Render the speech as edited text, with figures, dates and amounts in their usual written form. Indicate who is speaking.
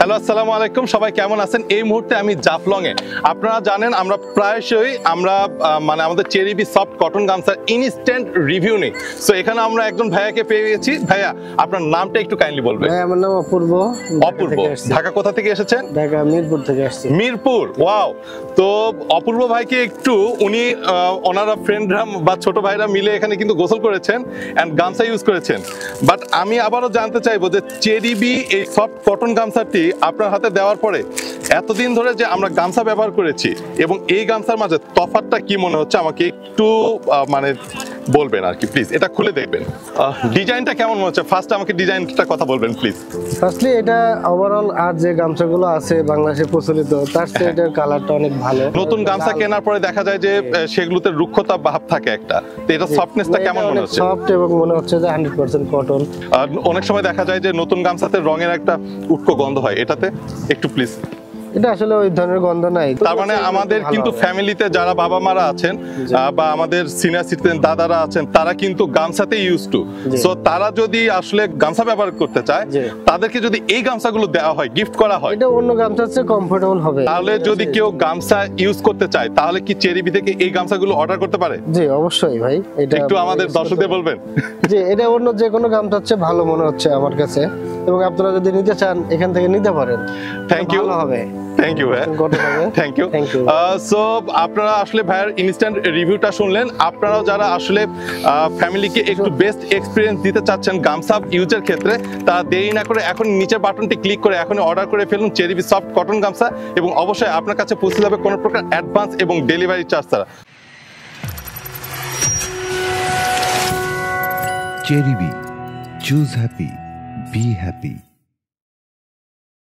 Speaker 1: Hello, আসসালামু আলাইকুম। সবাই কেমন আছেন? এই মুহূর্তে আমি জাফলং এ। আপনারা জানেন আমরা প্রায়শই আমাদের চেরি বি সফট কটন গামছার ইনস্ট্যান্ট রিভিউ নেই। সো এখানে আমরা একজন ভাইয়াকে পেয়ে গেছি। ভাইয়া, আপনার নামটা একটু কাইন্ডলি বলবেন।
Speaker 2: ভাই, আমার নাম অপূর্ব।
Speaker 1: অপূর্ব, ঢাকা কোথা থেকে এসেছেন?
Speaker 2: ঢাকা মিরপুর থেকে আসছি।
Speaker 1: মিরপুর, ওয়াও। তো অপূর্ব ভাইকে একটু উনি ওনারা ফ্রেন্ডরা বা ছোট ভাইরা মিলে এখানে কিন্তু গোসল করেছেন এন্ড গামছা ইউজ করেছেন। বাট আমি আবারও জানতে চাইবো যে চেরি বি এই সফট কটন গামছাটি আপনার হাতে দেওয়ার পরে এতদিন ধরে যে আমরা গামছা ব্যবহার করেছি এবং এই গামছার মাঝে তফাৎটা কি মনে হচ্ছে আমাকে একটু বলবেন আর কি, প্লিজ। এটা খুলে দেখবেন, ডিজাইনটা কেমন মনে হচ্ছে? ফার্স্ট আমাকে ডিজাইনটা কথা বলবেন প্লিজ।
Speaker 2: ফার্স্টলি এটা ওভারঅল আর যে গামছাগুলো আছে বাংলাদেশে প্রচলিত তার চেয়ে এটার কালারটা অনেক ভালো।
Speaker 1: নতুন গামছা কেনার পরে দেখা যায় যে সেগুলোতে রুক্ষতা ভাব থাকে একটা, তো এটা সফটনেসটা কেমন মনে হচ্ছে?
Speaker 2: সফট এবং মনে হচ্ছে যে 100% কটন।
Speaker 1: অনেক সময় দেখা যায় যে নতুন গামছাতে রঙের একটা উটকো গন্ধ হয়, এটাতে একটু প্লিজ।
Speaker 2: এটা আসলে ওই ধরনের গন্ধ নাই।
Speaker 1: তার মানে আমাদের কিন্তু ফ্যামিলিতে যারা বাবা মারা আছেন বা আমাদের সিনিয়র সিটিজেন দাদারা আছেন তারা কিন্তু গামছাতে ইউজ টু। সো তারা যদি আসলে গামছা ব্যবহার করতে চায় তাদেরকে যদি এই গামছাগুলো দেওয়া হয়, গিফট করা হয়,
Speaker 2: এটা অন্য গামছার চেয়ে কমফোর্টেবল হবে।
Speaker 1: তাহলে যদি কেউ গামছা ইউজ করতে চায় তাহলে কি চেরি বি থেকে এই গামছাগুলো অর্ডার করতে পারে?
Speaker 2: জি অবশ্যই ভাই। এটা
Speaker 1: একটু আমাদের দর্শকদের বলবেন।
Speaker 2: জি, এটা অন্য যে কোনো গামছার চেয়ে ভালো মনে হচ্ছে আমার কাছে, এবং আপনারা যদি নিতে চান এখান থেকে নিতে পারেন।
Speaker 1: Thank you.
Speaker 2: ভালো হবে।
Speaker 1: থ্যাংক ইউ ভাই, থ্যাংক ইউ। সো আপনারা আসলে ভাইয়ের ইনস্ট্যান্ট রিভিউটা শুনলেন। আপনারাও যারা আসলে ফ্যামিলিকে একটু বেস্ট এক্সপিরিয়েন্স দিতে চাচ্ছেন গামছা ইউজের ক্ষেত্রে, তারা দেরি না করে এখন নিচের বাটনটি ক্লিক করে এখন অর্ডার করে ফেলুন চেরি বি সফট কটন গামছা, এবং অবশ্যই আপনার কাছে পৌঁছে যাবে কোনো প্রকার অ্যাডভান্স এবং ডেলিভারি চার্জ ছাড়া।
Speaker 3: Cherry be, choose happy, be happy.